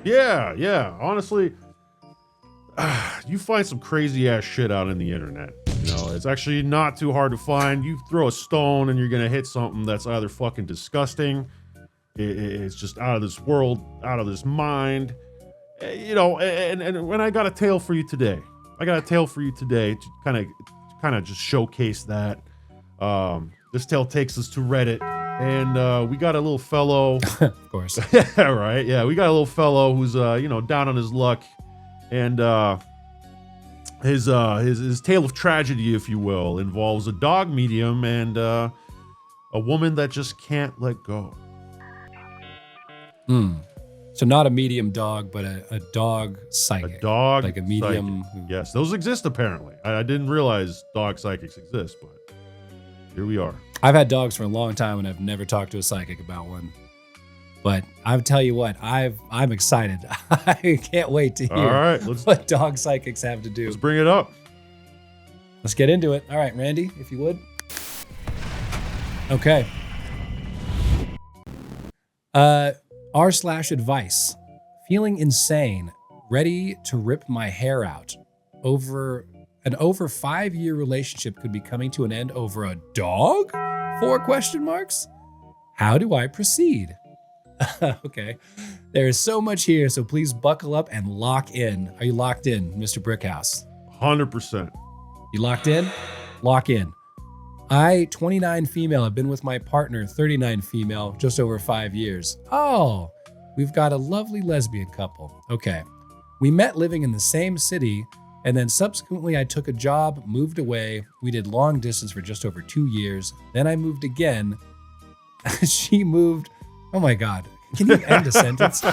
Yeah. Honestly, you find some crazy ass shit out in the internet. It's actually not too hard to find. You throw a stone and you're gonna hit something that's either fucking disgusting, it's just out of this world, out of this mind. And when I got a tale for you today, to kind of just showcase that. This tale takes us to Reddit, and we got a little fellow. Of course. Yeah, right. Yeah, we got a little fellow who's down on his luck, and his tale of tragedy, if you will, involves a dog medium and a woman that just can't let go. So not a medium dog, but a dog psychic. A dog, like a medium. Yes, those exist apparently. I didn't realize dog psychics exist, but here we are. I've had dogs for a long time, and I've never talked to a psychic about one. But I'll tell you what, I'm excited. I can't wait to hear All right, what dog psychics have to do. Let's bring it up. Let's get into it. All right, Randy, if you would. Okay. R/advice. Feeling insane, ready to rip my hair out. Over 5-year relationship could be coming to an end over a dog? 4 question marks? How do I proceed? Okay. There is so much here, so please buckle up and lock in. Are you locked in, Mr. Brickhouse? 100%. You locked in? Lock in. I, 29 female, have been with my partner, 39 female, just over 5 years. Oh, we've got a lovely lesbian couple. Okay. We met living in the same city, and then subsequently I took a job, moved away. We did long distance for just over 2 years. Then I moved again. She moved. Oh my God. Can you end a sentence?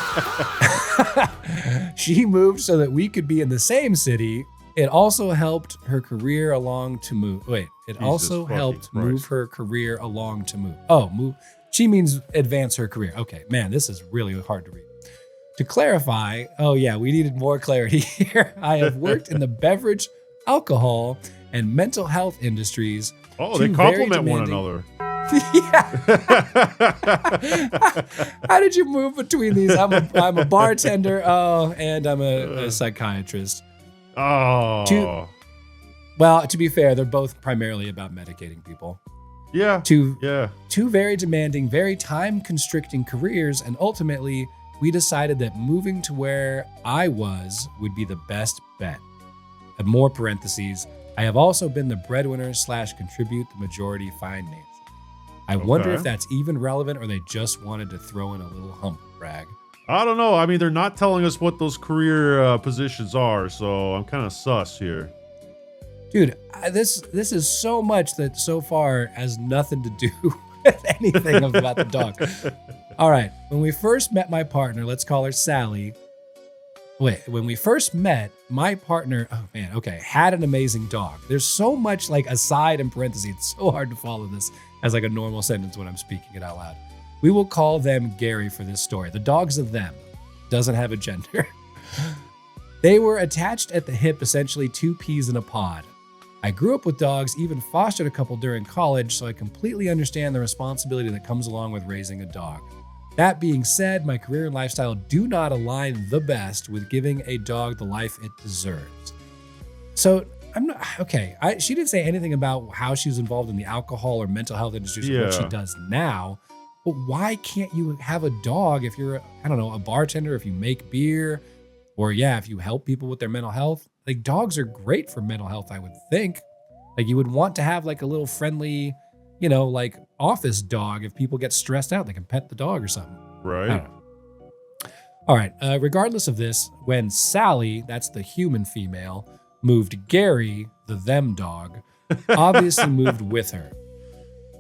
She moved so that we could be in the same city. It also helped her career along to move. Wait, it Jesus also helped Christ. move her career along to move. Oh, move. She means advance her career. Okay, man, this is really hard to read. To clarify, oh yeah, we needed more clarity here. I have worked in the beverage, alcohol, and mental health industries. Oh, they complement one another. Yeah. How did you move between these? I'm a bartender. Oh, and I'm a psychiatrist. Oh. To be fair, they're both primarily about medicating people. Yeah. Two very demanding, very time-constricting careers, and ultimately, we decided that moving to where I was would be the best bet. And more parentheses, I have also been the breadwinner / contribute the majority financially. I wonder if that's even relevant or they just wanted to throw in a little humble brag. I don't know. I mean, they're not telling us what those career positions are, so I'm kind of sus here. Dude, this is so much that so far has nothing to do with anything about the dog. All right, when we first met my partner, let's call her Sally. When we first met, my partner, had an amazing dog. There's so much like aside and parentheses. It's so hard to follow this as like a normal sentence when I'm speaking it out loud. We will call them Gary for this story. The dog's a them. Doesn't have a gender. They were attached at the hip, essentially 2 peas in a pod. I grew up with dogs, even fostered a couple during college, so I completely understand the responsibility that comes along with raising a dog. That being said, my career and lifestyle do not align the best with giving a dog the life it deserves. So I'm not okay. She didn't say anything about how she was involved in the alcohol or mental health industry, what she does now. But why can't you have a dog if you're, a bartender, if you make beer, or if you help people with their mental health? Like, dogs are great for mental health, I would think. Like, you would want to have like a little friendly, like office dog. If people get stressed out, they can pet the dog or something. Right. All right. Regardless of this, when Sally, that's the human female, moved Gary, the them dog, obviously moved with her.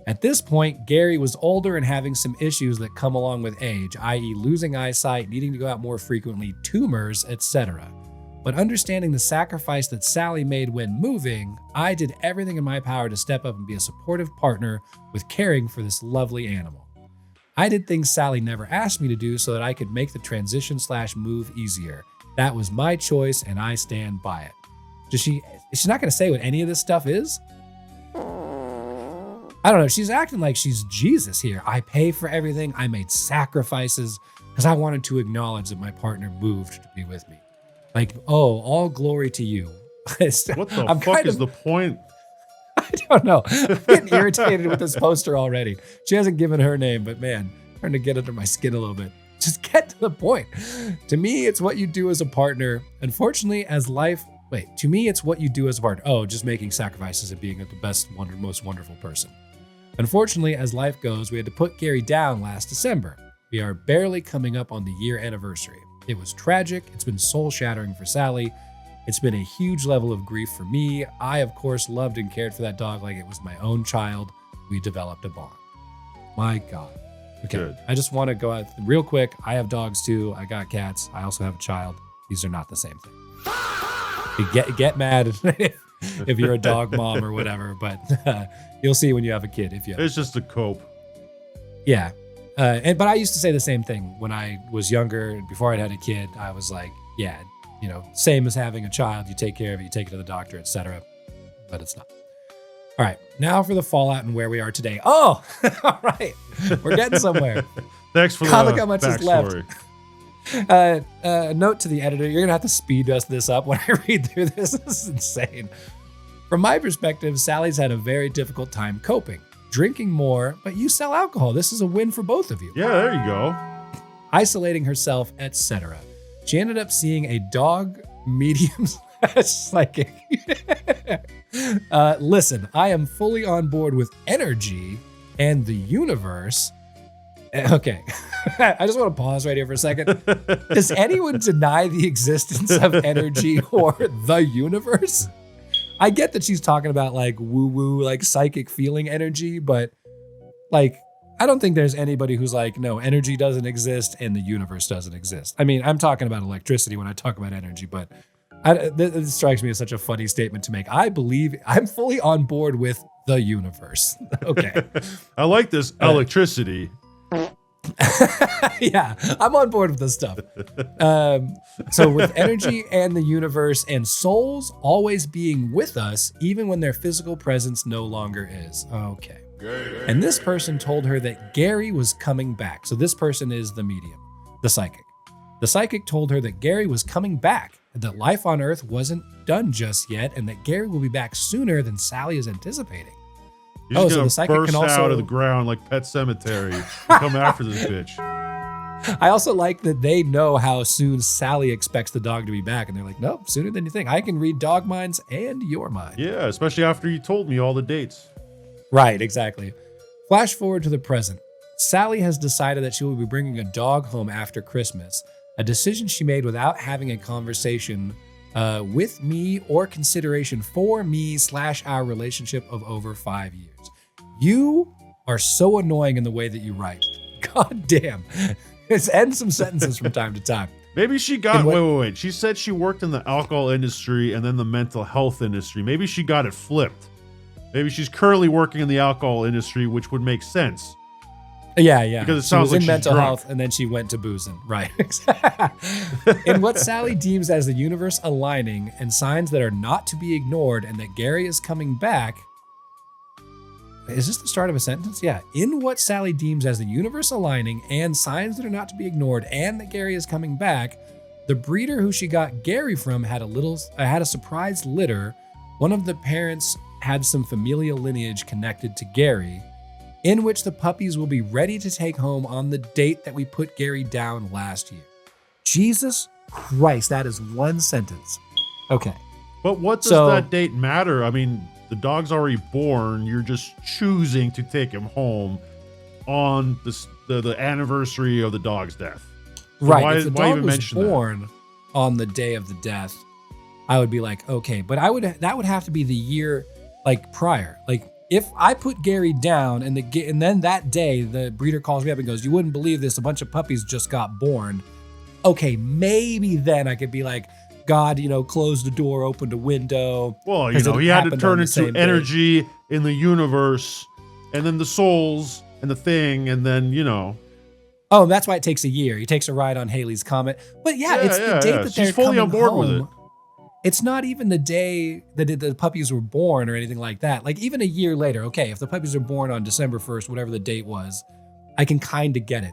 At this point, Gary was older and having some issues that come along with age, i.e. losing eyesight, needing to go out more frequently, tumors, etc. But understanding the sacrifice that Sally made when moving, I did everything in my power to step up and be a supportive partner with caring for this lovely animal. I did things Sally never asked me to do so that I could make the transition / move easier. That was my choice and I stand by it. Is she not going to say what any of this stuff is? I don't know. She's acting like she's Jesus here. I pay for everything. I made sacrifices. because I wanted to acknowledge that my partner moved to be with me. Like, oh, all glory to you. What the fuck is the point? I don't know. I'm getting irritated with this poster already. She hasn't given her name, but man, trying to get under my skin a little bit. Just get to the point. To me, it's what you do as a partner. Unfortunately, to me, it's what you do as a partner. Oh, just making sacrifices and being the best, most wonderful person. Unfortunately, as life goes, we had to put Gary down last December. We are barely coming up on the year anniversary. It was tragic. It's been soul-shattering for Sally. It's been a huge level of grief for me. I, of course, loved and cared for that dog like it was my own child. We developed a bond. My God. Okay, Good. I just want to go out real quick. I have dogs too. I got cats. I also have a child. These are not the same thing. You get mad if you're a dog mom or whatever, but you'll see when you have a kid. It's just a cope. Yeah. But I used to say the same thing when I was younger. Before I'd had a kid, I was like, yeah, same as having a child. You take care of it, you take it to the doctor, etc. But it's not. All right, now for the fallout and where we are today. Oh, all right, we're getting somewhere. Thanks for God, the look how much backstory. is left. Note to the editor: you're gonna have to speed us this up when I read through this. This is insane. From my perspective, Sally's had a very difficult time coping, drinking more, but you sell alcohol. This is a win for both of you. Yeah, there you go. Isolating herself, etc. She ended up seeing a dog medium psychic. Listen, I am fully on board with energy and the universe. Okay, I just want to pause right here for a second. Does anyone deny the existence of energy or the universe? I get that she's talking about like woo-woo, like psychic feeling energy, but like, I don't think there's anybody who's like, no, energy doesn't exist and the universe doesn't exist. I mean, I'm talking about electricity when I talk about energy, but this strikes me as such a funny statement to make. I'm fully on board with the universe. Okay. I like this electricity. Yeah, I'm on board with this stuff. So with energy and the universe and souls always being with us, even when their physical presence no longer is. Okay. And this person told her that Gary was coming back. So this person is the medium, the psychic. The psychic told her that Gary was coming back, and that life on Earth wasn't done just yet, and that Gary will be back sooner than Sally is anticipating. He's just gonna burst out of the ground like Pet Cemetery and come after this bitch. I also like that they know how soon Sally expects the dog to be back, and they're like, nope, sooner than you think. I can read dog minds and your mind. Yeah, especially after you told me all the dates. Right, exactly. Flash forward to the present. Sally has decided that she will be bringing a dog home after Christmas, a decision she made without having a conversation with me or consideration for me / our relationship of over 5 years. You are so annoying in the way that you write. God damn. Let's end some sentences from time to time. Maybe she got, wait. She said she worked in the alcohol industry and then the mental health industry. Maybe she got it flipped. Maybe she's currently working in the alcohol industry, which would make sense. Yeah. Because it sounds she was like in mental drunk. health, and then she went to boozing. Right. In what Sally deems as the universe aligning and signs that are not to be ignored, and that Gary is coming back. Is this the start of a sentence? Yeah. In what Sally deems as the universe aligning and signs that are not to be ignored, and that Gary is coming back, the breeder who she got Gary from had a surprise litter. One of the parents had some familial lineage connected to Gary, in which the puppies will be ready to take home on the date that we put Gary down last year. Jesus Christ, that is one sentence. Okay. But what does that date matter? I mean, the dog's already born. You're just choosing to take him home on the anniversary of the dog's death. So right. If the dog was born on the day of the death, I would be like, okay. But that would have to be the year like prior. Like, if I put Gary down and then that day the breeder calls me up and goes, you wouldn't believe this, a bunch of puppies just got born. Okay, maybe then I could be like, God, closed the door, opened a window. Well, he had to turn into energy in the universe, and then the souls and the thing, and then, Oh, that's why it takes a year. He takes a ride on Halley's Comet. But it's the date that they're fully on board home. With it. It's not even the day that the puppies were born or anything like that. Like, even a year later, okay, if the puppies are born on December 1st, whatever the date was, I can kind of get it.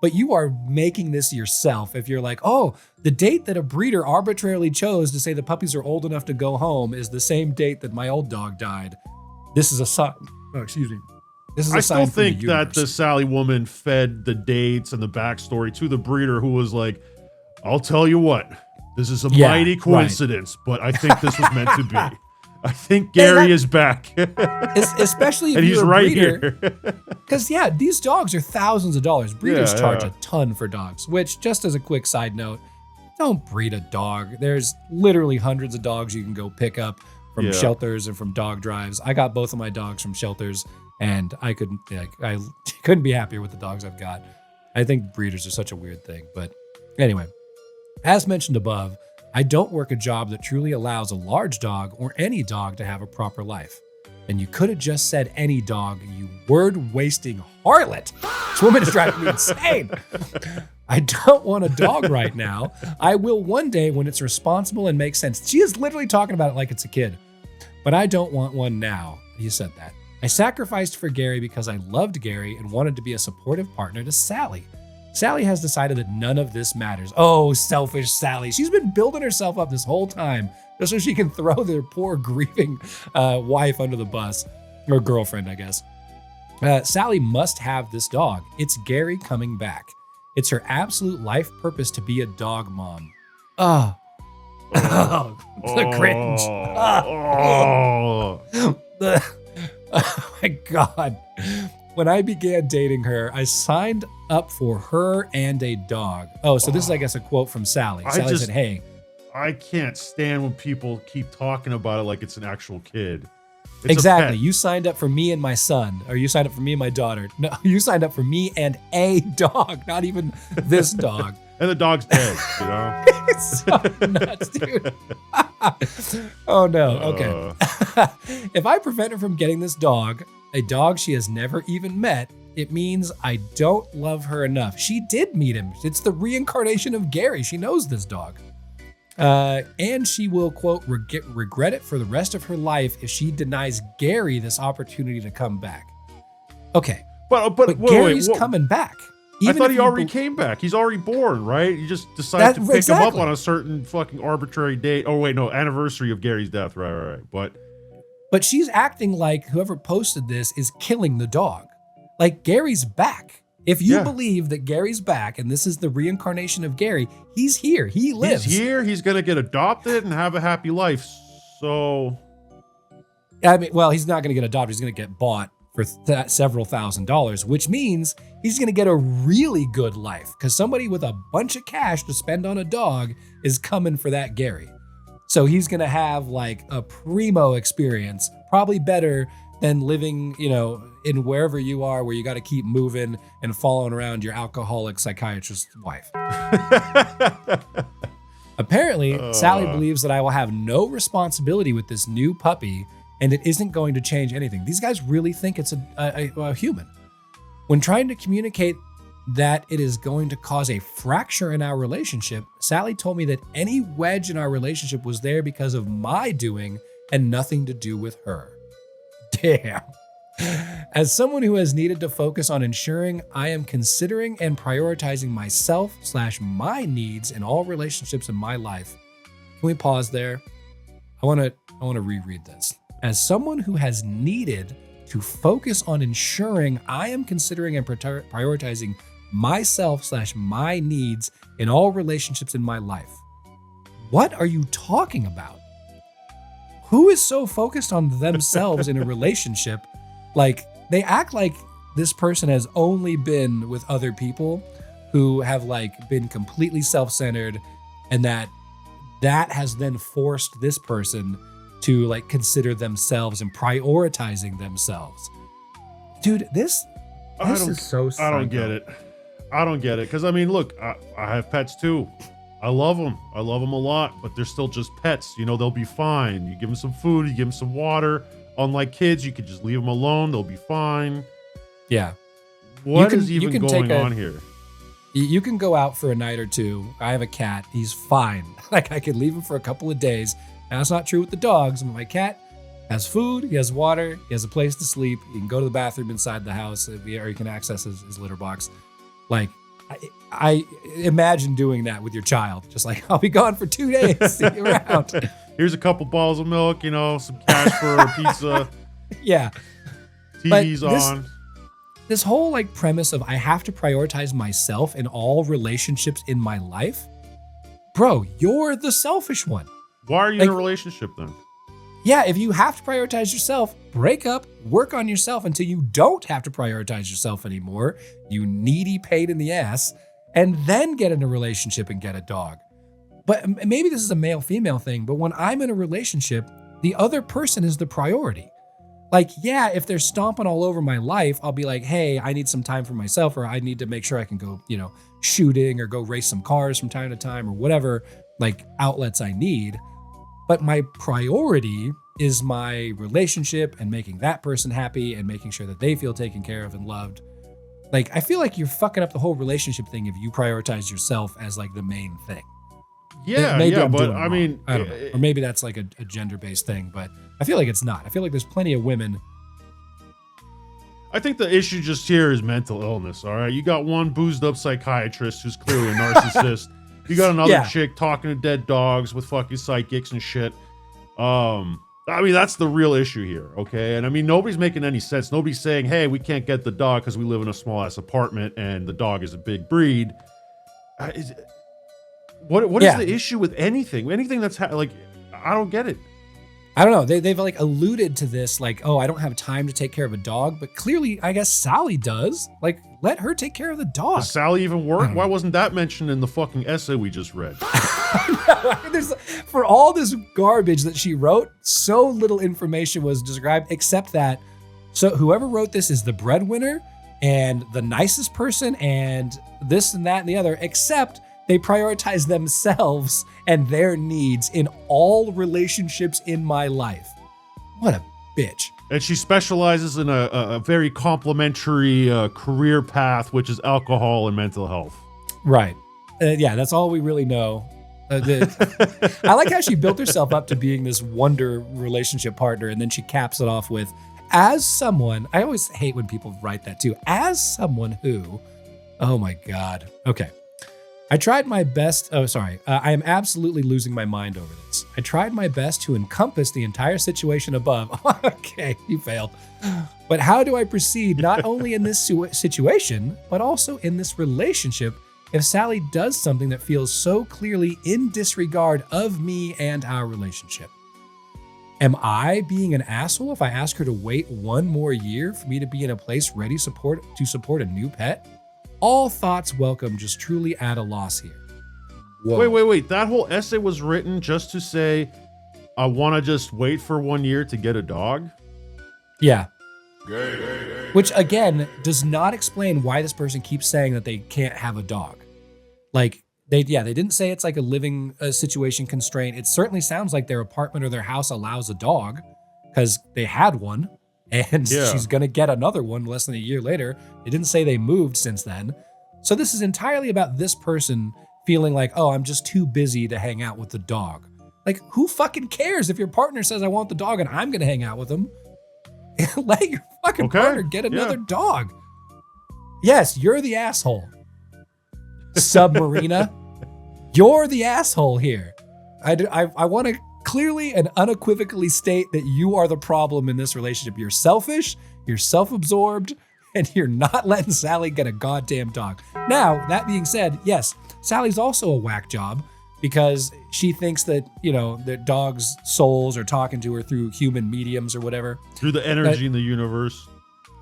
but you are making this yourself if you're like, oh, the date that a breeder arbitrarily chose to say the puppies are old enough to go home is the same date that my old dog died. This is a sign. Oh, excuse me. This is a I sign still from the think that the universe. Sally woman fed the dates and the backstory to the breeder, who was like, I'll tell you what, this is a Yeah, mighty right. coincidence, but I think this was meant to be. I think Gary is back. Especially if And you're he's a right breeder. here. Because, yeah, these dogs are thousands of dollars. Breeders Yeah, charge yeah. a ton for dogs, which, just as a quick side note, don't breed a dog. There's literally hundreds of dogs you can go pick up from Yeah. shelters and from dog drives. I got both of my dogs from shelters, and I couldn't be happier with the dogs I've got. I think breeders are such a weird thing. But anyway, as mentioned above, I don't work a job that truly allows a large dog or any dog to have a proper life. And you could have just said any dog, you word-wasting harlot. This woman is driving me insane. I don't want a dog right now. I will one day when it's responsible and makes sense. She is literally talking about it like it's a kid. But I don't want one now. You said that. I sacrificed for Gary because I loved Gary and wanted to be a supportive partner to Sally. Sally has decided that none of this matters. Oh, selfish Sally. She's been building herself up this whole time just so she can throw their poor grieving wife under the bus, or girlfriend, I guess. Sally must have this dog. It's Gary coming back. It's her absolute life purpose to be a dog mom. Oh, the cringe. Oh. Oh my God. When I began dating her, I signed up for her and a dog. Oh, so this is, I guess, a quote from Sally. Sally said, hey. I can't stand when people keep talking about it like it's an actual kid. It's Exactly. a pet. You signed up for me and my son, or you signed up for me and my daughter. No, you signed up for me and a dog, not even this dog. And the dog's dead, you know? It's so nuts, dude. Oh, no. Okay. If I prevent her from getting this dog, a dog she has never even met, it means I don't love her enough. She did meet him. It's the reincarnation of Gary. She knows this dog. And she will, quote, regret it for the rest of her life if she denies Gary this opportunity to come back. Okay. But But wait, Gary's wait, coming back. I thought if he you already bel- came back. He's already born, right? You just decided to pick him exactly. up on a certain fucking arbitrary date. Oh, wait, no, anniversary of Gary's death. Right. But she's acting like whoever posted this is killing the dog. Like, Gary's back. If you believe that Gary's back and this is the reincarnation of Gary, he's here. He lives. He's here. He's going to get adopted and have a happy life. So, I mean, well, he's not going to get adopted. He's going to get bought for several $1,000s, which means he's going to get a really good life because somebody with a bunch of cash to spend on a dog is coming for that Gary. So he's going to have like a primo experience, probably better than living, in wherever you are where you got to keep moving and following around your alcoholic psychiatrist wife. Apparently, Sally believes that I will have no responsibility with this new puppy and it isn't going to change anything. These guys really think it's a human. When trying to communicate that it is going to cause a fracture in our relationship, Sally told me that any wedge in our relationship was there because of my doing and nothing to do with her. Damn. As someone who has needed to focus on ensuring I am considering and prioritizing myself/my needs in all relationships in my life. Can we pause there? I want to reread this. As someone who has needed to focus on ensuring I am considering and prioritizing myself/my needs in all relationships in my life. What are you talking about? Who is so focused on themselves in a relationship? Like, they act like this person has only been with other people who have like been completely self-centered, and that has then forced this person to like consider themselves and prioritizing themselves. Dude, this is so psycho. I don't get it. I don't get it. Because, I mean, look, I have pets too. I love them. I love them a lot, but they're still just pets. They'll be fine. You give them some food, you give them some water. Unlike kids, you could just leave them alone. They'll be fine. Yeah. What is even going on here? You can go out for a night or two. I have a cat. He's fine. Like, I could leave him for a couple of days. Now, that's not true with the dogs. My cat has food, he has water, he has a place to sleep. He can go to the bathroom inside the house, or he can access his litter box. Like, I imagine doing that with your child. Just like, I'll be gone for 2 days. See you around. Here's a couple balls of milk, you know, some cash for a pizza. Yeah. TV's on. This whole like premise of I have to prioritize myself in all relationships in my life. Bro, you're the selfish one. Why are you in a relationship then? Yeah, if you have to prioritize yourself, break up, work on yourself until you don't have to prioritize yourself anymore, you needy pain in the ass, and then get in a relationship and get a dog. But maybe this is a male-female thing, but when I'm in a relationship, the other person is the priority. Like, yeah, if they're stomping all over my life, I'll be like, hey, I need some time for myself, or I need to make sure I can go, you know, shooting or go race some cars from time to time or whatever, like outlets I need. But my priority is my relationship and making that person happy and making sure that they feel taken care of and loved. Like, I feel like you're fucking up the whole relationship thing if you prioritize yourself as like the main thing. Yeah, maybe yeah, I'm but doing it I wrong. mean, I don't know. Or maybe that's like a gender-based thing, but I feel like it's not. I feel like there's plenty of women. I think the issue just here is mental illness, all right? You got one boozed up psychiatrist who's clearly a narcissist. You got another chick talking to dead dogs with fucking psychics and shit. I mean, that's the real issue here, okay? And I mean, nobody's making any sense. Nobody's saying, hey, we can't get the dog because we live in a small-ass apartment and the dog is a big breed. What is the issue with anything? Anything that's, like, I don't get it. I don't know. They've like alluded to this, like, oh, I don't have time to take care of a dog. But clearly, I guess Sally does. Like, let her take care of the dog. Does Sally even work? Why wasn't that mentioned in the fucking essay we just read? For all this garbage that she wrote, so little information was described except that, so whoever wrote this is the breadwinner and the nicest person and this and that and the other, except they prioritize themselves and their needs in all relationships in my life. What a bitch. And she specializes in a very complimentary career path, which is alcohol and mental health. Right. Yeah, that's all we really know. I like how she built herself up to being this wonder relationship partner, and then she caps it off with, as someone, I always hate when people write that too, as someone who, oh my God. Okay. I tried my best. I am absolutely losing my mind over this. I tried my best to encompass the entire situation above. Okay, you failed. But how do I proceed not only in this situation, but also in this relationship if Sally does something that feels so clearly in disregard of me and our relationship? Am I being an asshole if I ask her to wait 1 more year for me to be in a place ready to support a new pet? All thoughts welcome, just truly at a loss here. Whoa. Wait. That whole essay was written just to say, I want to just wait for 1 year to get a dog? Yeah. Which, again, does not explain why this person keeps saying that they can't have a dog. Like, they didn't say it's like a living situation constraint. It certainly sounds like their apartment or their house allows a dog because they had one. And she's going to get another one less than a year later. They didn't say they moved since then. So this is entirely about this person feeling like, oh, I'm just too busy to hang out with the dog. Like, who fucking cares if your partner says, I want the dog and I'm going to hang out with him? Let your fucking partner get another dog. Yes, you're the asshole. Submarina, you're the asshole here. I want to clearly and unequivocally state that you are the problem in this relationship. You're selfish, you're self-absorbed, and you're not letting Sally get a goddamn dog. Now, that being said, yes, Sally's also a whack job because she thinks that, you know, that dogs' souls are talking to her through human mediums or whatever. Through the energy in the universe.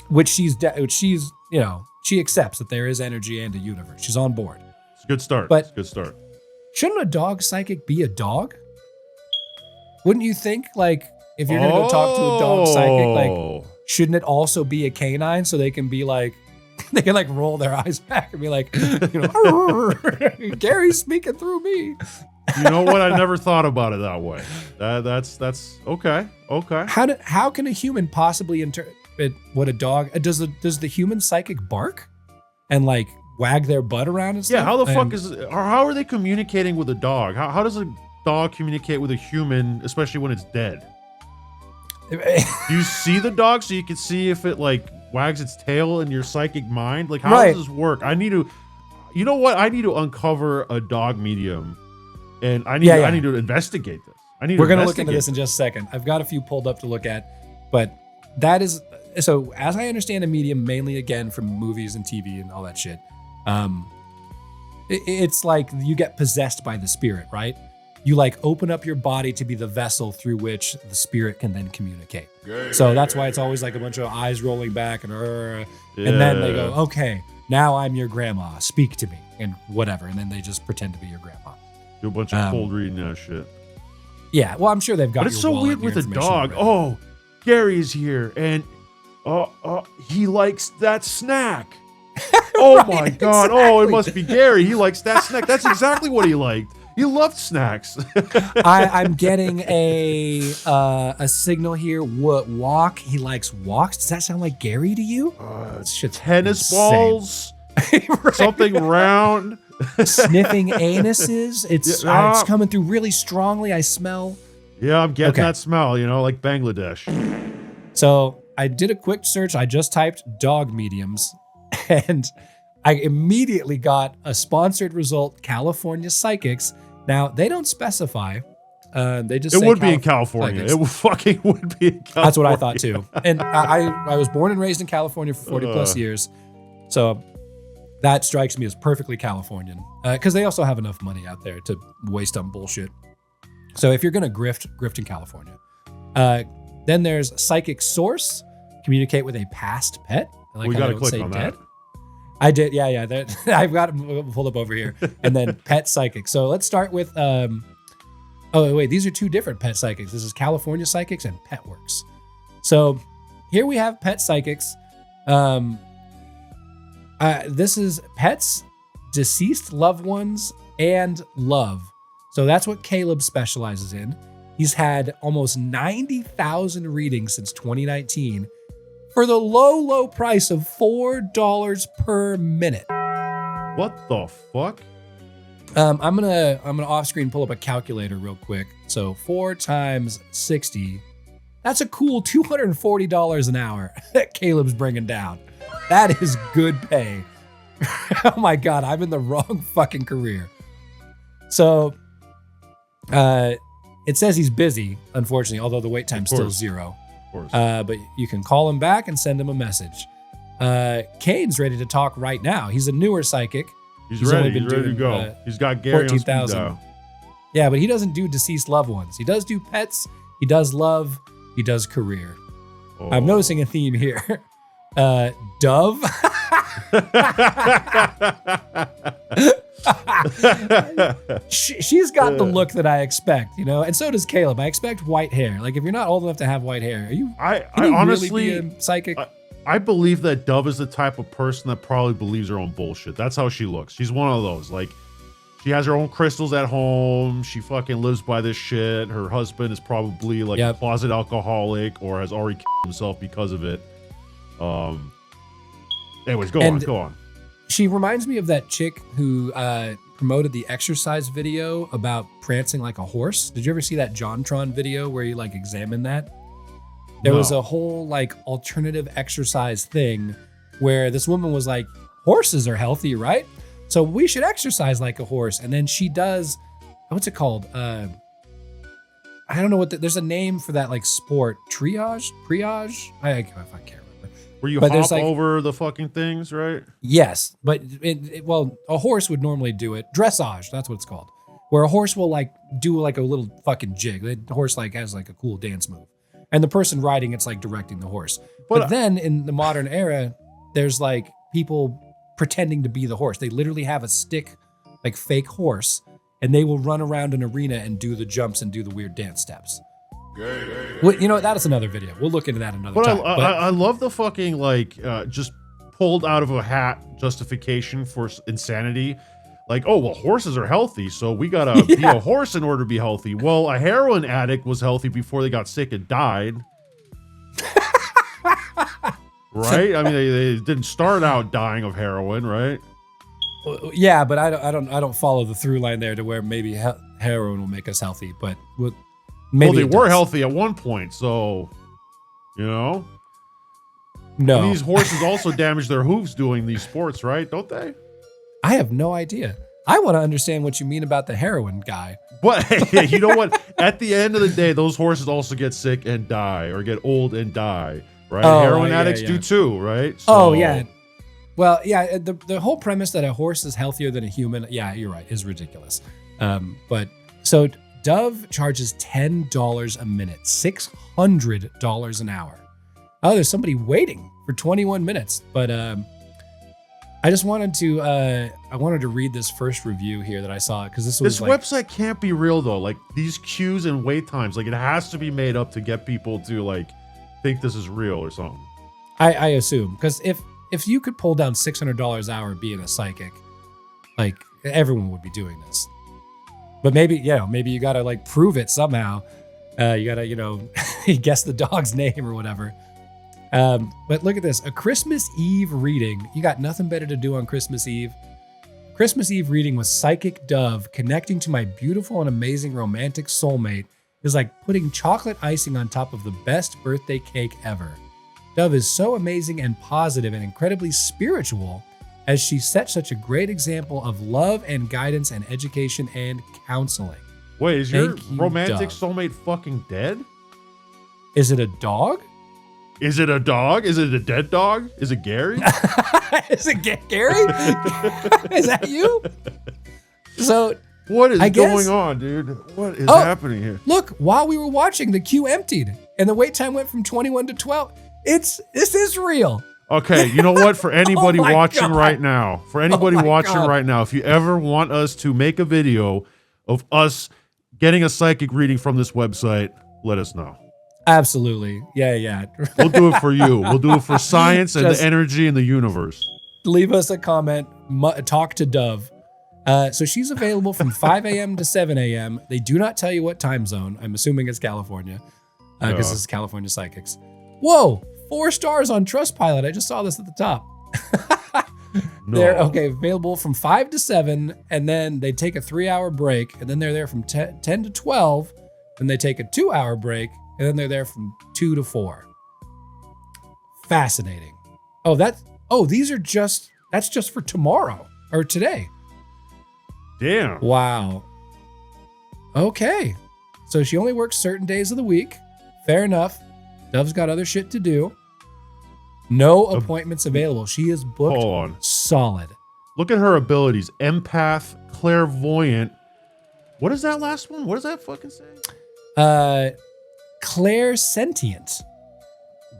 Which she's, you know, she accepts that there is energy and a universe. She's on board. It's a good start. But it's a good start. Shouldn't a dog psychic be a dog? Wouldn't you think, like, if you're going to go talk to a dog psychic, like, shouldn't it also be a canine so they can be like, they can like roll their eyes back and be like, you know, Gary's speaking through me. You know what? I never thought about it that way. That's okay. Okay. How can a human possibly interpret what a dog does? The human psychic bark and like wag their butt around and stuff? Yeah. How the fuck how are they communicating with a dog? How does a dog communicate with a human, especially when it's dead? Do you see the dog so you can see if it like wags its tail in your psychic mind? Like, how does this work? I need to, you know what? I need to uncover a dog medium, and I need to investigate this. We're going to look into this in just a second. I've got a few pulled up to look at, but that is, so as I understand a medium, mainly again from movies and TV and all that shit, it's like you get possessed by the spirit, right? You like open up your body to be the vessel through which the spirit can then communicate. So that's why it's always like a bunch of eyes rolling back and then they go, okay, now I'm your grandma, speak to me and whatever. And then they just pretend to be your grandma. Do a bunch of cold reading that shit. Yeah, well, I'm sure they've got. But it's so weird with a dog. Already. Oh, Gary's here, and he likes that snack. Oh right, my god! Exactly. Oh, it must be Gary. He likes that snack. That's exactly what he liked. He loved snacks. I'm getting a signal here. What walk? He likes walks. Does that sound like Gary to you? Tennis balls. Right. Something round. Sniffing anuses. It's coming through really strongly. I smell. Yeah, I'm getting that smell, like Bangladesh. So I did a quick search. I just typed dog mediums and I immediately got a sponsored result, California Psychics. Now, they don't specify. They just say it would be in California. Psychics. It fucking would be in California. That's what I thought too. And I was born and raised in California for 40 plus years. So that strikes me as perfectly Californian, because they also have enough money out there to waste on bullshit. So if you're going to grift in California. Then there's Psychic Source, communicate with a past pet. We got to click on that. I did, yeah. I've got it pulled up over here. And then Pet Psychic. So let's start with, oh wait, these are two different Pet Psychics. This is California Psychics and Petworks. So here we have Pet Psychics. This is pets, deceased loved ones, and love. So that's what Caleb specializes in. He's had almost 90,000 readings since 2019 for the low price of $4 per minute. What the fuck? I'm gonna off screen pull up a calculator real quick. So 4 times 60, that's a cool $240 an hour that Caleb's bringing down. That is good pay. Oh my God, I'm in the wrong fucking career. So, it says he's busy, unfortunately, although the wait time's still 0. Of course. But you can call him back and send him a message. Kane's ready to talk right now. He's a newer psychic. He's ready. He's ready to go. He's got Gary 14,000. On speed dial. Yeah, but he doesn't do deceased loved ones. He does do pets. He does love. He does career. Oh. I'm noticing a theme here. Dove. She's got the look that I expect, and so does Caleb. I expect white hair. Like, if you're not old enough to have white hair, can you honestly really be a psychic? I believe that Dove is the type of person that probably believes her own bullshit. That's how she looks. She's one of those. Like, she has her own crystals at home. She fucking lives by this shit. Her husband is probably like a closet alcoholic or has already killed himself because of it. Anyways, go on. She reminds me of that chick who promoted the exercise video about prancing like a horse. Did you ever see that JonTron video where you like examine that? There was a whole like alternative exercise thing where this woman was like, horses are healthy, right? So we should exercise like a horse. And then she does, what's it called? I don't know there's a name for that like sport. Triage? I can't remember. Where you hop over the fucking things, right? Yes, but a horse would normally do it. Dressage, that's what it's called. Where a horse will like do like a little fucking jig. The horse like has like a cool dance move. And the person riding it's like directing the horse. But then in the modern era, there's like people pretending to be the horse. They literally have a stick, like fake horse, and they will run around an arena and do the jumps and do the weird dance steps. Well, that is another video. We'll look into that another time. I love the fucking just pulled out of a hat justification for insanity. Like, oh, well, horses are healthy, so we gotta be a horse in order to be healthy. Well, a heroin addict was healthy before they got sick and died. Right? I mean, they didn't start out dying of heroin, right? Yeah, but I don't follow the through line there to where maybe heroin will make us healthy, but maybe they were healthy at one point, so No. And these horses also damage their hooves doing these sports, right? Don't they? I have no idea. I want to understand what you mean about the heroin guy. But you know what? At the end of the day, those horses also get sick and die, or get old and die, right? Oh, Heroin yeah, addicts yeah. do too, right? Oh, yeah. Well, yeah, the whole premise that a horse is healthier than a human, yeah, you're right, is ridiculous. But so Dove charges $10 a minute, $600 an hour. Oh, there's somebody waiting for 21 minutes. But I just wanted to read this first review here that I saw, because this was website can't be real though. Like these queues and wait times, like it has to be made up to get people to like think this is real or something. I assume, because if you could pull down $600 an hour being a psychic, like everyone would be doing this. But maybe you gotta like prove it somehow. You gotta guess the dog's name or whatever. But look at this, a Christmas Eve reading. You got nothing better to do on Christmas Eve. Christmas Eve reading with Psychic Dove. Connecting to my beautiful and amazing romantic soulmate is like putting chocolate icing on top of the best birthday cake ever. Dove is so amazing and positive and incredibly spiritual, as she sets such a great example of love and guidance and education and counseling. Wait, is your Thank you, romantic Dove. soulmate fucking dead? Is it a dog? Is it a dog? Is it a dead dog? Is it Gary? Is it Gary? Is that you? So What is I guess- going on, dude? What is happening here? look, while we were watching, the queue emptied and the wait time went from 21 to 12. This is real. Okay, you know what? For anybody my watching God. right now, God. if you ever want us to make a video of us getting a psychic reading from this website, let us know. Absolutely. Yeah. We'll do it for you. We'll do it for science and Just- the energy in the universe. Leave us a comment. Talk to Dove. So she's available from 5 a.m. to 7 a.m. They do not tell you what time zone. I'm assuming it's California, because this is California Psychics. Whoa, 4 stars on Trustpilot. I just saw this at the top. No. They're available from 5 to 7, and then they take a 3-hour break, and then they're there from 10 to 12, then they take a 2-hour break, and then they're there from 2 to 4. Fascinating. That's just for tomorrow or today. Damn. Wow. Okay. So she only works certain days of the week. Fair enough. Dove's got other shit to do. No appointments available. She is booked Hold on. solid. Look at her abilities. Empath, clairvoyant. What is that last one? What does that fucking say? Clairsentient.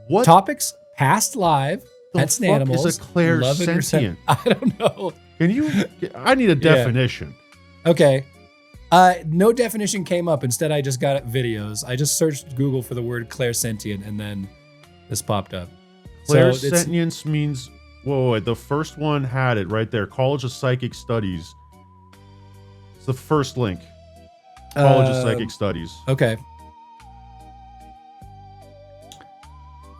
What Topics: past live, the pets and fuck animals. is a love and clairsentient? I don't know. Can you? I need a definition. Okay. No definition came up. Instead, I just got videos. I just searched Google for the word clairsentient, and then this popped up. So it's, Clairsentience means. Whoa, wait, the first one had it right there. College of Psychic Studies. It's the first link. College of Psychic Studies. Okay.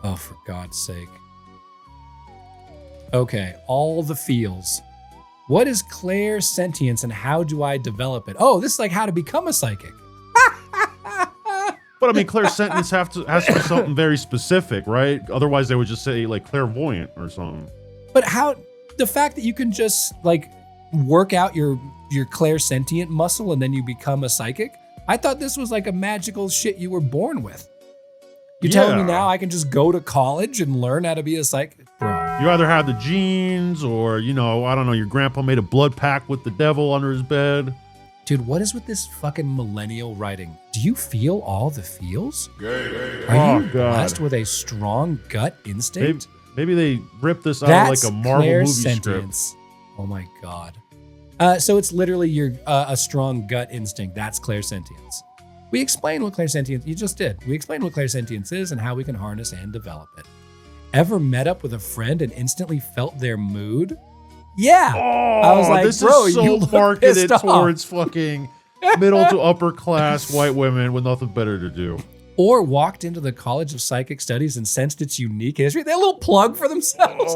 Oh, for God's sake. Okay, all the feels. What is clairsentience and how do I develop it? Oh, this is like how to become a psychic. But I mean, clairsentience has to be something very specific, right? Otherwise, they would just say like clairvoyant or something. But how, the fact that you can just like work out your clairsentient muscle and then you become a psychic? I thought this was like a magical shit you were born with. You're telling me now I can just go to college and learn how to be a psychic? Bro. You either have the genes or, I don't know, your grandpa made a blood pact with the devil under his bed. Dude, what is with this fucking millennial writing? Do you feel all the feels? Are Oh, you God. blessed with a strong gut instinct? Maybe they ripped this out That's of like a Marvel movie script. clairsentience. Oh my God. So it's literally your a strong gut instinct. That's clairsentience. We explained what clairsentience, you just did. We explained what clairsentience is and how we can harness and develop it. Ever met up with a friend and instantly felt their mood? Yeah. Oh, I was like, this bro, is you so look marketed pissed off. towards fucking middle to upper class white women with nothing better to do. Or walked into the College of Psychic Studies and sensed its unique history. They had a little plug for themselves.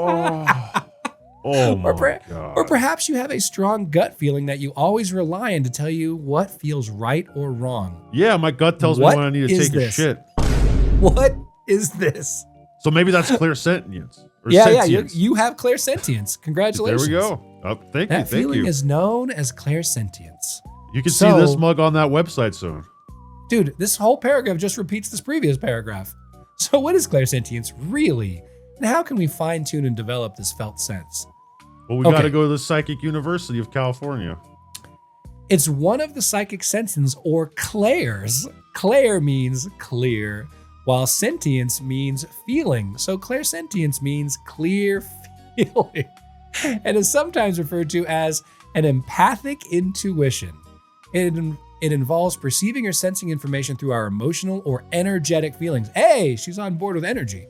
Oh my God. Or perhaps you have a strong gut feeling that you always rely on to tell you what feels right or wrong. Yeah, my gut tells What me when I need to is take a this? shit. What is this? So maybe that's clairsentience. Or Yeah, sentience. you have clairsentience. Congratulations. There we go. Oh, thank That you. feeling is known as clairsentience. You can see this mug on that website soon. Dude, this whole paragraph just repeats this previous paragraph. So what is clairsentience really? And how can we fine-tune and develop this felt sense? Well, we got to go to the Psychic University of California. It's one of the psychic senses, or clairs. Clair means clear, while sentience means feeling. So clairsentience means clear feeling, and is sometimes referred to as an empathic intuition. It involves perceiving or sensing information through our emotional or energetic feelings. Hey, she's on board with energy.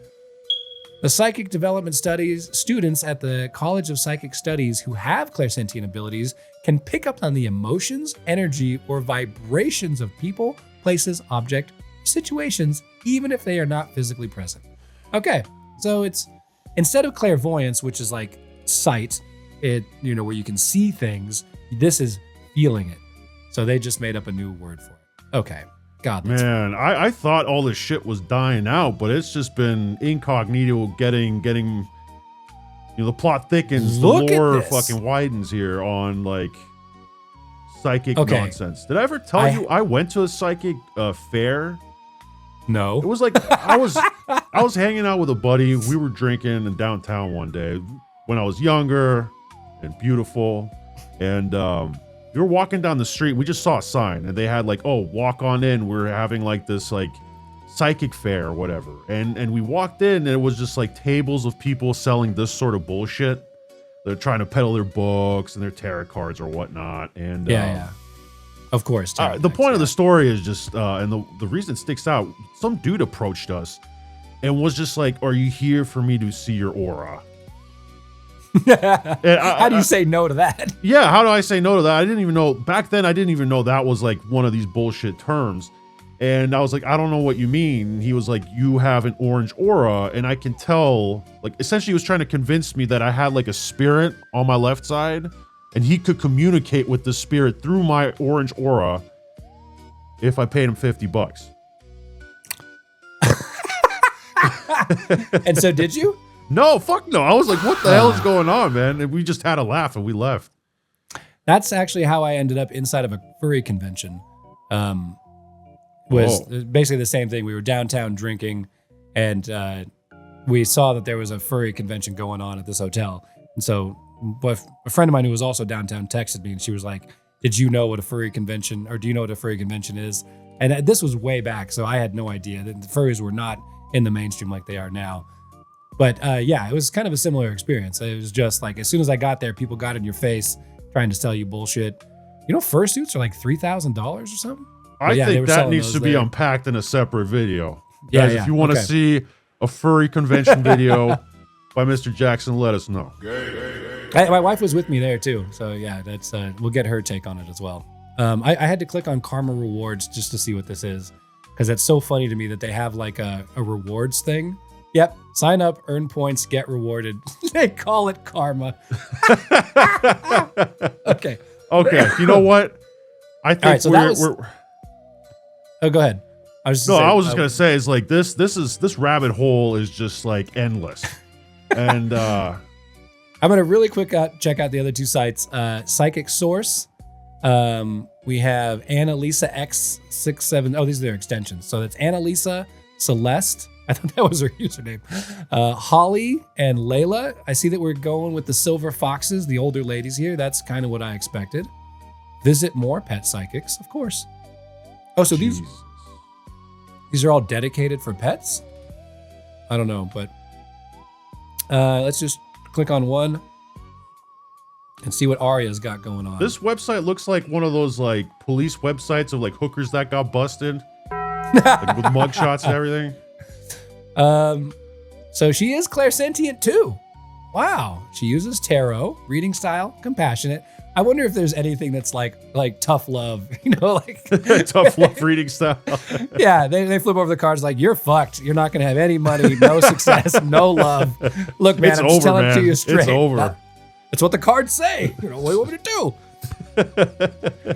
The psychic development studies students at the College of Psychic Studies who have clairsentient abilities can pick up on the emotions, energy, or vibrations of people, places, objects, situations, even if they are not physically present. Okay, so it's instead of clairvoyance, which is like sight, where you can see things, this is feeling it. So they just made up a new word for it. Okay. God, man, I thought all this shit was dying out, but it's just been incognito getting, the plot thickens, the lore fucking widens here on like psychic nonsense. Did I ever tell you I went to a psychic fair? No. It was like I was hanging out with a buddy. We were drinking in downtown one day when I was younger and beautiful, and we were walking down the street. We just saw a sign, and they had like, "Oh, walk on in. We're having like this like psychic fair or whatever." And we walked in, and it was just like tables of people selling this sort of bullshit. They're trying to peddle their books and their tarot cards or whatnot. And yeah, of course. The point of the story is just, and the reason it sticks out. Some dude approached us and was just like, "Are you here for me to see your aura?" How do you say no to that? Yeah, how do I say no to that? I didn't even know back then. I didn't even know that was like one of these bullshit terms, and I was like, I don't know what you mean. He was like, you have an orange aura, and I can tell. Like, essentially, he was trying to convince me that I had like a spirit on my left side, and he could communicate with the spirit through my orange aura if I paid him $50. And so, did you? No, fuck no. I was like, what the hell is going on, man? And we just had a laugh and we left. That's actually how I ended up inside of a furry convention. Was basically the same thing. We were downtown drinking, and we saw that there was a furry convention going on at this hotel. And so a friend of mine who was also downtown texted me, and she was like, did you know what a furry convention, or do you know what a furry convention is? And this was way back, so I had no idea. The furries were not in the mainstream like they are now. But yeah, it was kind of a similar experience. It was just like, as soon as I got there, people got in your face trying to sell you bullshit. You know, fursuits are like $3,000 or something. I think that needs to be unpacked in a separate video. Yeah, guys, if you want to see a furry convention video by Mr. Jackson, let us know. My wife was with me there too. So yeah, that's we'll get her take on it as well. I had to click on Karma Rewards just to see what this is, because it's so funny to me that they have like a rewards thing. Yep. Sign up, earn points, get rewarded. They call it karma. Okay. You know what? I think we're Oh, go ahead. I was just gonna say is like this rabbit hole is just like endless. And I'm gonna really quick check out the other two sites. Psychic Source. We have Annalisa X67. Oh, these are their extensions. So that's Annalisa Celeste. I thought that was her username. Holly and Layla. I see that we're going with the silver foxes, the older ladies here. That's kind of what I expected. Visit more pet psychics, of course. Oh, so these are all dedicated for pets? I don't know, but let's just click on one and see what Arya's got going on. This website looks like one of those like police websites of like hookers that got busted, like, with mugshots and everything. So she is clairsentient too. Wow. She uses tarot, reading style, compassionate. I wonder if there's anything that's like tough love, like tough love reading style. Yeah, they flip over the cards like, you're fucked. You're not gonna have any money, no success, no love. Look, man, I'm just telling it to you straight. It's over. That's what the cards say. What do you want me to do?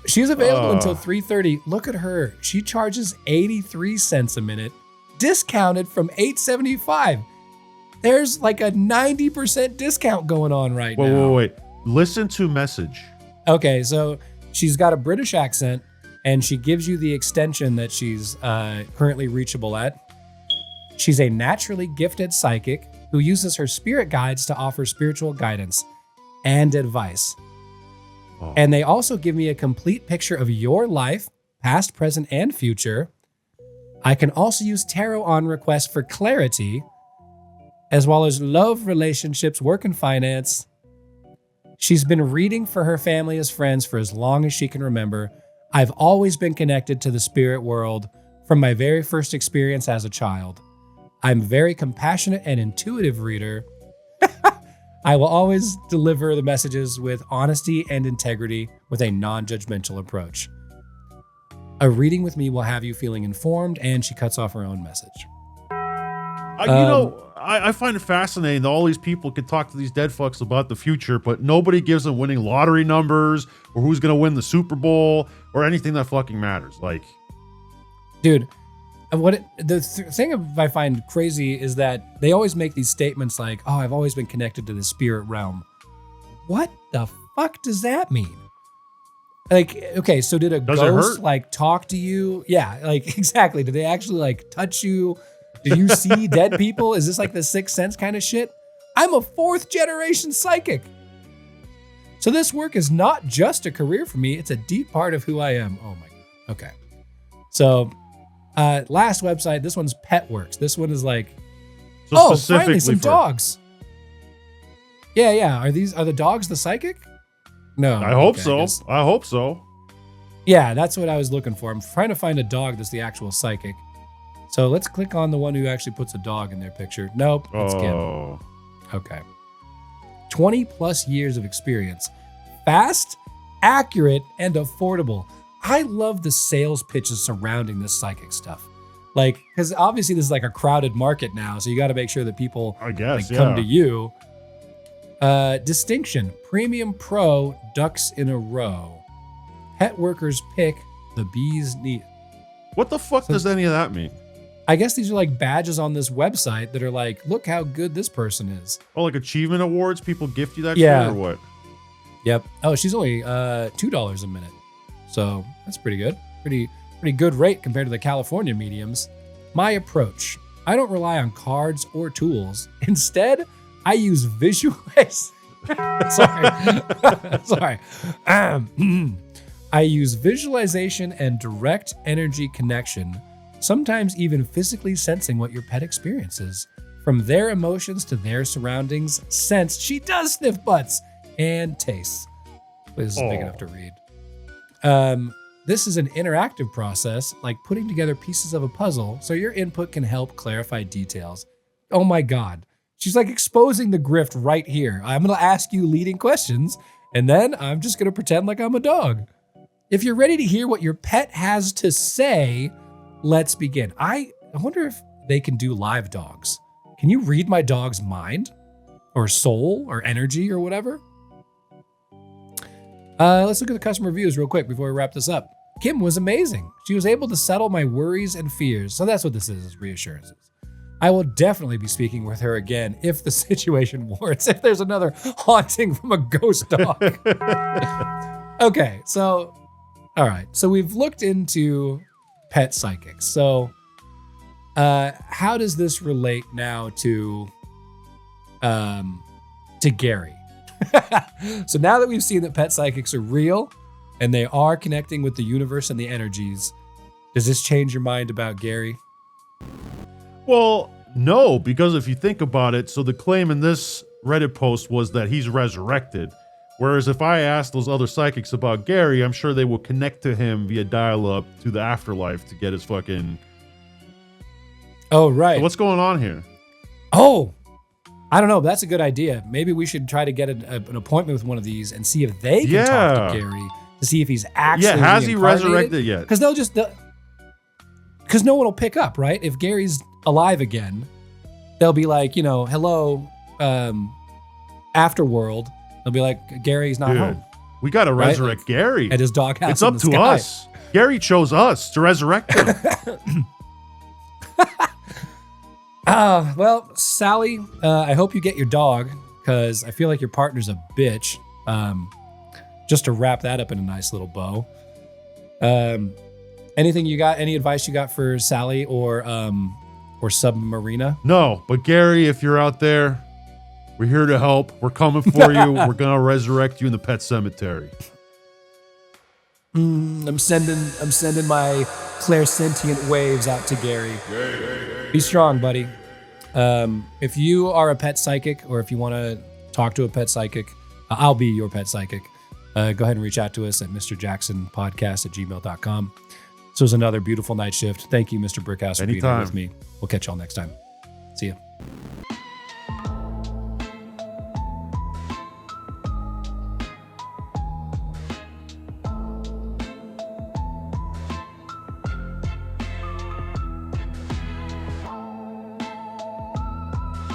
She's available until 3:30. Look at her. She charges 83 cents a minute, discounted from $8.75. There's like a 90% discount going on right now. Wait. Listen to message. Okay, so she's got a British accent, and she gives you the extension that she's currently reachable at. She's a naturally gifted psychic who uses her spirit guides to offer spiritual guidance and advice. Oh. And they also give me a complete picture of your life, past, present, and future. I can also use tarot on request for clarity, as well as love, relationships, work, and finance. She's been reading for her family as friends for as long as she can remember. I've always been connected to the spirit world from my very first experience as a child. I'm a very compassionate and intuitive reader. I will always deliver the messages with honesty and integrity with a non-judgmental approach. A reading with me will have you feeling informed, and she cuts off her own message. I find it fascinating that all these people can talk to these dead fucks about the future, but nobody gives them winning lottery numbers or who's going to win the Super Bowl or anything that fucking matters. Like, dude, thing I find crazy is that they always make these statements like, oh, I've always been connected to the spirit realm. What the fuck does that mean? Like, okay, so did a ghost like talk to you? Yeah, like exactly. Did they actually like touch you? Did you see dead people? Is this like the Sixth Sense kind of shit? I'm a 4th generation psychic. So this work is not just a career for me. It's a deep part of who I am. Oh my God. Okay. So last website, this one's Petworks. This one is like, finally some dogs. Yeah. Are the dogs the psychic? No. I hope so. I hope so. Yeah, that's what I was looking for. I'm trying to find a dog that's the actual psychic. So let's click on the one who actually puts a dog in their picture. Nope, it's Kim. Okay. 20 plus years of experience. Fast, accurate, and affordable. I love the sales pitches surrounding this psychic stuff. Like, because obviously this is like a crowded market now, so you got to make sure that people come to you. Distinction, premium pro, ducks in a row. Pet workers pick, the bees need. What the fuck does any of that mean? I guess these are like badges on this website that are like, look how good this person is. Oh, like achievement awards? People gift you that shit or what? Yep. Oh, she's only $2 a minute. So that's pretty good. Pretty good rate compared to the California mediums. My approach. I don't rely on cards or tools. Instead, I use visualize. Sorry. I use visualization and direct energy connection, sometimes even physically sensing what your pet experiences. From their emotions to their surroundings, sense. She does sniff butts and tastes. This is big enough to read. This is an interactive process, like putting together pieces of a puzzle, so your input can help clarify details. Oh my God. She's like exposing the grift right here. I'm going to ask you leading questions, and then I'm just going to pretend like I'm a dog. If you're ready to hear what your pet has to say, let's begin. I wonder if they can do live dogs. Can you read my dog's mind or soul or energy or whatever? Let's look at the customer reviews real quick before we wrap this up. Kim was amazing. She was able to settle my worries and fears. So that's what this is reassurances. I will definitely be speaking with her again if the situation warrants, if there's another haunting from a ghost dog. Okay, so, all right. So we've looked into pet psychics. So how does this relate now to Gary? So now that we've seen that pet psychics are real and they are connecting with the universe and the energies, does this change your mind about Gary? Well, no, because if you think about it, so the claim in this Reddit post was that he's resurrected. Whereas if I ask those other psychics about Gary, I'm sure they will connect to him via dial-up to the afterlife to get his fucking... Oh, right. So what's going on here? Oh, I don't know. That's a good idea. Maybe we should try to get an appointment with one of these and see if they can talk to Gary to see if he's actually has he resurrected yet? Because because no one will pick up, right? If Gary's alive again, they'll be like, hello, afterworld. They'll be like, Gary's not home. We got to resurrect Gary. At his doghouse. It's up to us. Gary chose us to resurrect him. Well, Sally, I hope you get your dog because I feel like your partner's a bitch. Just to wrap that up in a nice little bow. Anything you got? Any advice you got for Sally or Submarina? No, but Gary, if you're out there, we're here to help. We're coming for you. We're gonna resurrect you in the pet cemetery. I'm sending my clairsentient waves out to Gary. Be strong, buddy. If you are a pet psychic or if you want to talk to a pet psychic, I'll be your pet psychic. Go ahead and reach out to us at mrjacksonpodcast@gmail.com. This was another beautiful night shift. Thank you, Mr. Brickhouse, for being here with me. We'll catch y'all next time. See ya.